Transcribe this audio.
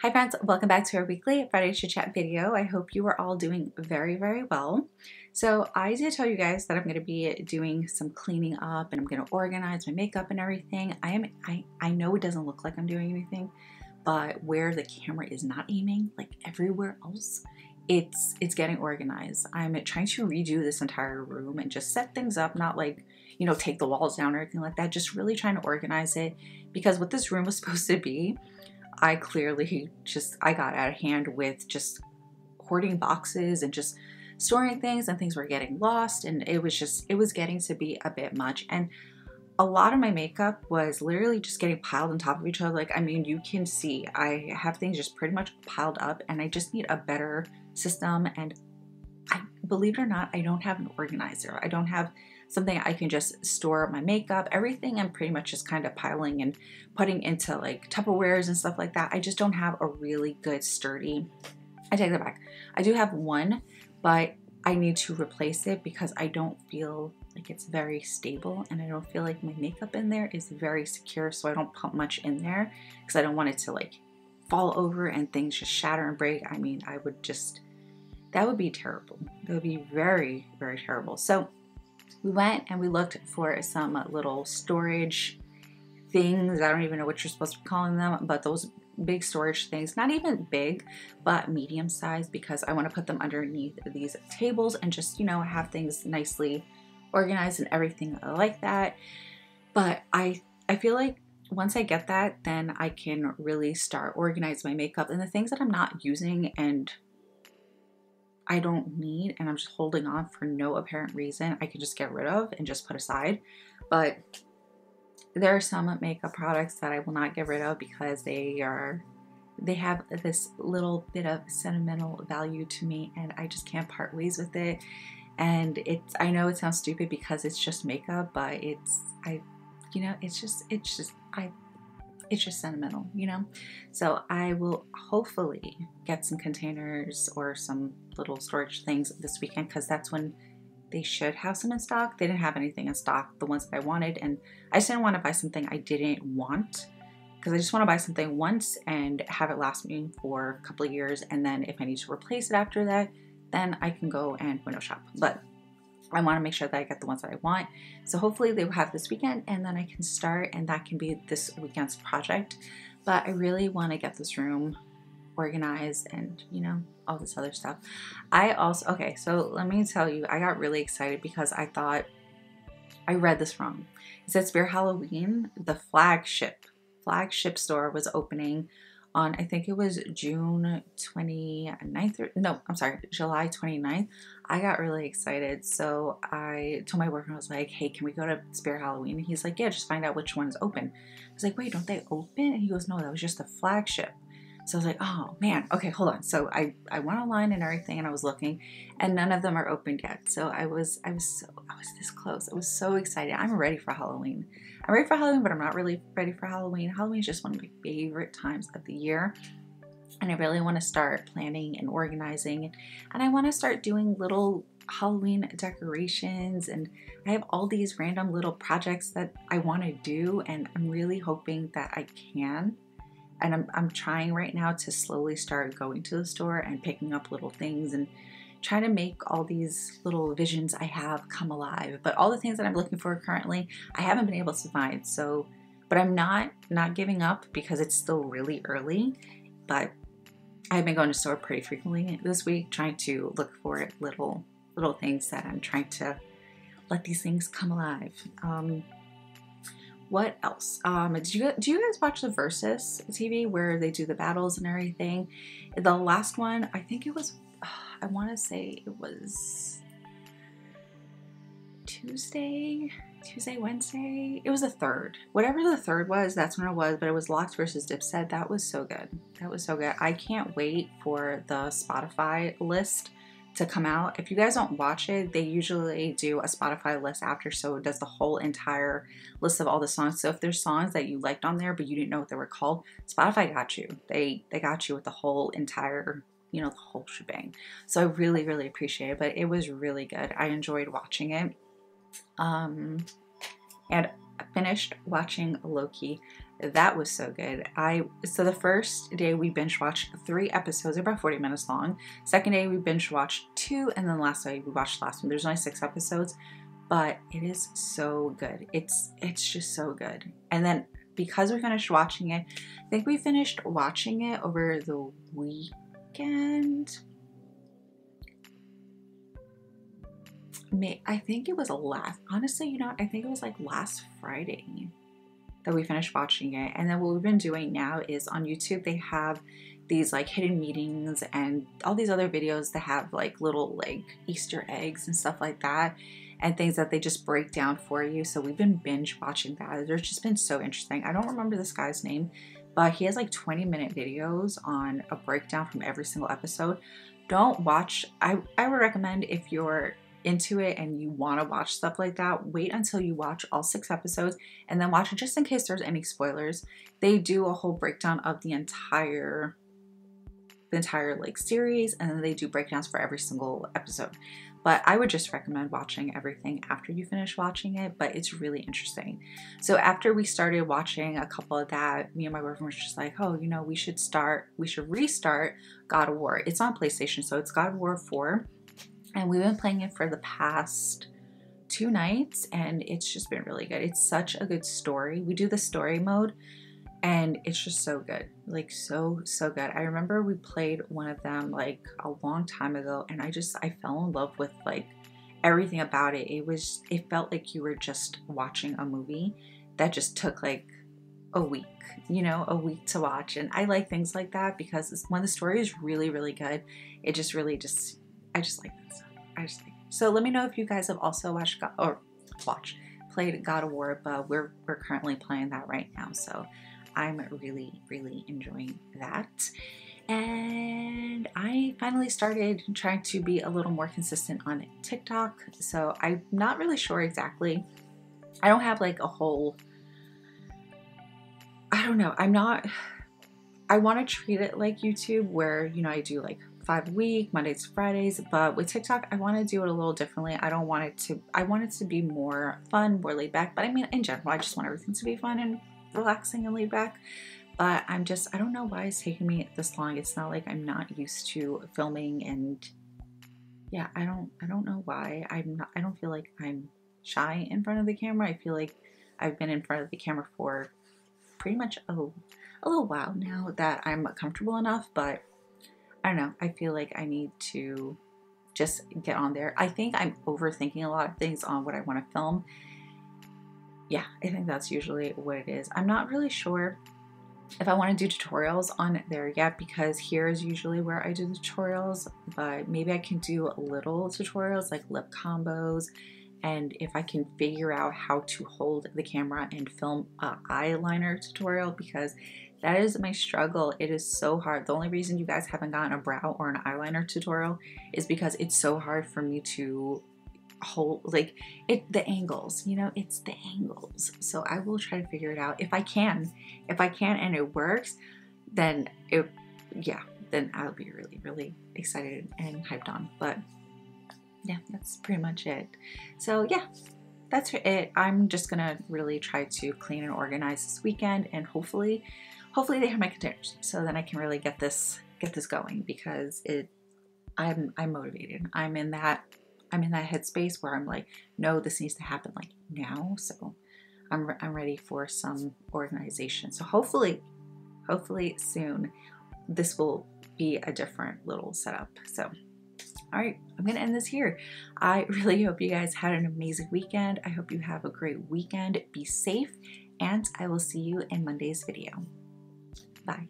Hi friends, welcome back to our weekly Friday Chit Chat video. I hope you are all doing very, very well. So I did tell you guys that I'm going to be doing some cleaning up and I'm going to organize my makeup and everything. I know it doesn't look like I'm doing anything, but where the camera is not aiming, like everywhere else, it's getting organized. I'm trying to redo this entire room and just set things up, not like, you know, take the walls down or anything like that, just really trying to organize it, because what this room was supposed to be, I got out of hand with just hoarding boxes and just storing things, and things were getting lost, and it was getting to be a bit much. And a lot of my makeup was literally just getting piled on top of each other. Like, I mean, you can see I have things just pretty much piled up, and I just need a better system. And believe it or not, I don't have an organizer. I don't have something I can just store my makeup. Everything I'm pretty much just kind of piling and putting into like Tupperwares and stuff like that. I just don't have a really good sturdy, I take that back. I do have one, but I need to replace it because I don't feel like it's very stable, and I don't feel like my makeup in there is very secure, so I don't put much in there because I don't want it to like fall over and things just shatter and break. I mean, that would be terrible. That would be very, very terrible. So we went and we looked for some little storage things. I don't even know what you're supposed to be calling them, but those big storage things, not even big, but medium size, because I want to put them underneath these tables and just, you know, have things nicely organized and everything like that. But I feel like once I get that, then I can really start organizing my makeup and the things that I'm not using and I don't need, and I'm just holding on for no apparent reason, I can just get rid of and just put aside. But there are some makeup products that I will not get rid of because they have this little bit of sentimental value to me, and I just can't part ways with it. And I know it sounds stupid because it's just makeup, but it's just sentimental, you know? So I will hopefully get some containers or some little storage things this weekend, because that's when they should have some in stock. They didn't have anything in stock, the ones that I wanted, and I just didn't want to buy something I didn't want, because I just want to buy something once and have it last me for a couple of years, and then if I need to replace it after that, then I can go and window shop. But I want to make sure that I get the ones that I want. So hopefully they will have this weekend, and then I can start, and that can be this weekend's project. But I really want to get this room organized and, you know, all this other stuff. Okay, so let me tell you, I got really excited because I thought I read this wrong. It said Spirit Halloween, the flagship store was opening on, I think it was June 29th, or no, I'm sorry, July 29th. I got really excited. So I told my boyfriend, I was like, hey, can we go to Spirit Halloween? And he's like, yeah, just find out which one's open. I was like, wait, don't they open? And he goes, no, that was just the flagship. So I was like, oh man, okay, hold on. So I went online and everything, and I was looking, and none of them are open yet. So I was this close. I was so excited. I'm ready for Halloween. I'm ready for Halloween, but I'm not really ready for Halloween. Halloween is just one of my favorite times of the year. And I really want to start planning and organizing, and I want to start doing little Halloween decorations, and I have all these random little projects that I want to do, and I'm really hoping that I can. And I'm trying right now to slowly start going to the store and picking up little things and trying to make all these little visions I have come alive. But all the things that I'm looking for currently, I haven't been able to find. So, but I'm not giving up because it's still really early. But I've been going to the store pretty frequently this week, trying to look for little things that I'm trying to let these things come alive. What else? Do you guys watch the Versus TV where they do the battles and everything? The last one, I think it was, I want to say it was Tuesday, Wednesday. It was the third. Whatever the third was, that's when it was, but it was Lox versus Dipset. That was so good. That was so good. I can't wait for the Spotify list to come out. If you guys don't watch it, they usually do a Spotify list after, so it does the whole entire list of all the songs. So if there's songs that you liked on there but you didn't know what they were called, Spotify got you. They got you with the whole entire, you know, the whole shebang. So I really, really appreciate it, but it was really good. I enjoyed watching it. And I finished watching Loki. That was so good. So the first day we binge watched 3 episodes, about 40 minutes long. Second day we binge watched 2, and then last day we watched the last one. There's only 6 episodes, but it is so good. It's just so good. And then because we finished watching it, I think we finished watching it over the weekend. I think it was honestly, you know, I think it was like last Friday that we finished watching it. And then what we've been doing now is on YouTube, they have these like hidden meetings and all these other videos that have like little like Easter eggs and stuff like that, and things that they just break down for you. So we've been binge watching that. They've just been so interesting. I don't remember this guy's name, but he has like 20-minute videos on a breakdown from every single episode. Don't watch. I would recommend, if you're into it and you want to watch stuff like that, wait until you watch all 6 episodes and then watch it, just in case there's any spoilers. They do a whole breakdown of the entire like series, and then they do breakdowns for every single episode. But I would just recommend watching everything after you finish watching it, but it's really interesting. So after we started watching a couple of that, me and my boyfriend was just like, oh, you know, we should restart God of War. It's on PlayStation, so it's God of War 4. And we've been playing it for the past 2 nights, and it's just been really good. It's such a good story. We do the story mode, and it's just so good. Like so good. I remember we played one of them like a long time ago, and I fell in love with like everything about it. It felt like you were just watching a movie that just took like a week, you know, a week to watch. And I like things like that because when the story is really, really good, it just really I just like that stuff. So let me know if you guys have also played God of War, but we're currently playing that right now. So I'm really, really enjoying that. And I finally started trying to be a little more consistent on TikTok. So I'm not really sure exactly. I don't have like a whole, I don't know. I want to treat it like YouTube, where, you know, I do like 5 a week, Mondays to Fridays, but with TikTok, I want to do it a little differently. I want it to be more fun, more laid back. But I mean, in general, I just want everything to be fun and relaxing and laid back. But I don't know why it's taking me this long. It's not like I'm not used to filming, and yeah, I don't know why. I don't feel like I'm shy in front of the camera. I feel like I've been in front of the camera for pretty much a little while now that I'm comfortable enough, but I don't know. I feel like I need to just get on there. I think I'm overthinking a lot of things on what I want to film. Yeah, I think that's usually what it is. I'm not really sure if I want to do tutorials on there yet, because here is usually where I do the tutorials, but maybe I can do little tutorials like lip combos, and if I can figure out how to hold the camera and film an eyeliner tutorial, because that is my struggle. It is so hard. The only reason you guys haven't gotten a brow or an eyeliner tutorial is because it's so hard for me to hold, like, the angles, you know, it's the angles. So I will try to figure it out. If I can and it works, then then I'll be really, really excited and hyped on. But yeah, that's pretty much it. So yeah, that's it. I'm just gonna really try to clean and organize this weekend, and hopefully they have my containers, so then I can really get this going, because I'm motivated. I'm in that headspace where I'm like, no, this needs to happen like now. So I'm ready for some organization. So hopefully soon this will be a different little setup. So all right, I'm going to end this here. I really hope you guys had an amazing weekend. I hope you have a great weekend. Be safe, and I will see you in Monday's video. Bye.